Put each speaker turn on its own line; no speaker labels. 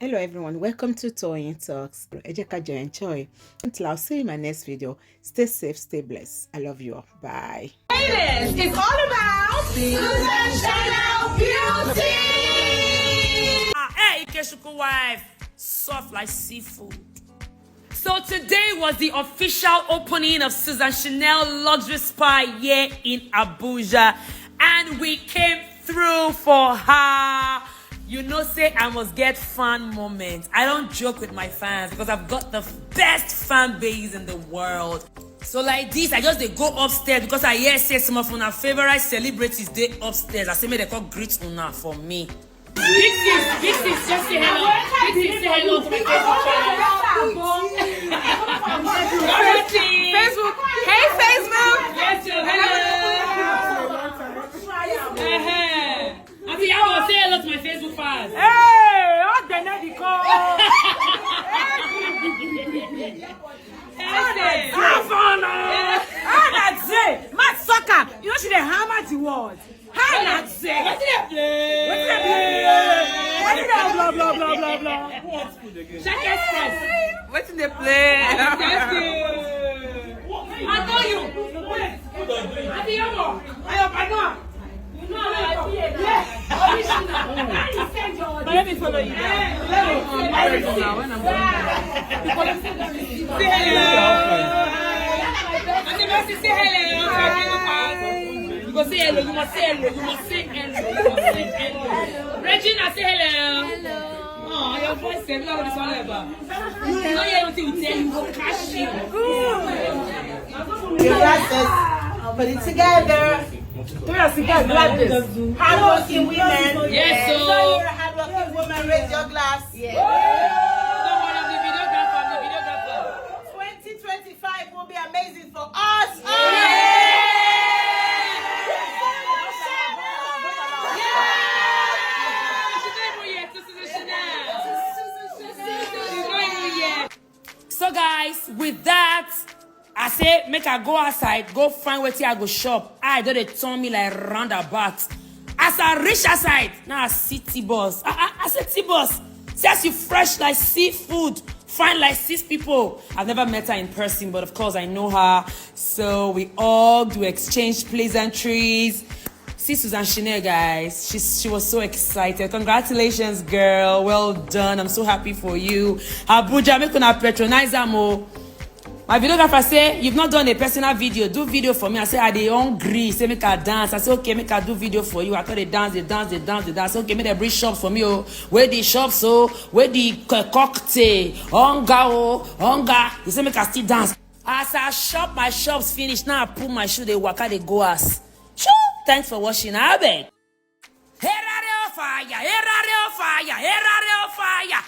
Hello everyone, welcome to Toyeen Talks. Enjoy. Until I'll see you in my next video. Stay safe, stay blessed. I love you all. Bye.
It's all about Susan Beauty.
Hey, Ikeshuku wife, soft like seafood. So today was the official opening of Susan Chanel Luxury Spa here in Abuja, and we came through for her. You know, say I must get fan moments. I don't joke with my fans because I've got the best fan base in the world. So like this, I just they go upstairs because I hear say some of our favorite celebrities they upstairs. I say me they call greet una for me. Big sis, just say hello. Big sis, say hello to my
Facebook. Hey, Facebook.
Yes, hello. Auntie Iyabo, say hello to my Facebook fans.
Hey, what the name you call? That's it. Mad soccer. You know she the hammer the words. How not say? What did they play? What did they blah blah blah blah blah?
Check express.
What did they play?
I know you. Auntie Iyabo, I know. You know I let me follow you. Say hello. Auntie Mercy, say hello. You go say hello. You must say hello. You must say hello. Regina, say hello. Hello. Oh, your voice is not what it's all about. You know everything we tell you, go cash you.
You got this. Put it together.
Put us together like this.
Hardworking women.
Yes, so.
So you're a hardworking woman. Raise your glass.
Don't worry, I'm the videographer.
2025 will be amazing for us.
So guys, with that, I say make I go outside, go find where I go shop. I don't they turn me like roundabout. As I reach outside, now I see T-Boss. I said T-Boss, says you fresh like seafood, fine like 6 people. I've never met her in person, but of course I know her. So we all do exchange pleasantries. See Susan Chanel, guys. She was so excited. Congratulations, girl. Well done. I'm so happy for you. Abuja, make una patronize mo. My videographer say, you've not done a personal video. Do video for me. I say, are they hungry? Say, make her dance. I say, okay, make her do video for you. I thought they dance. Okay, make them bring shops for me. Oh, where the shops? Oh, where the cocktail? Hunger. He say, make her still dance. As I shop my shops finish, now I pull my shoe. They waka, they go ass. Sure. Thanks for watching. I beg. Fire.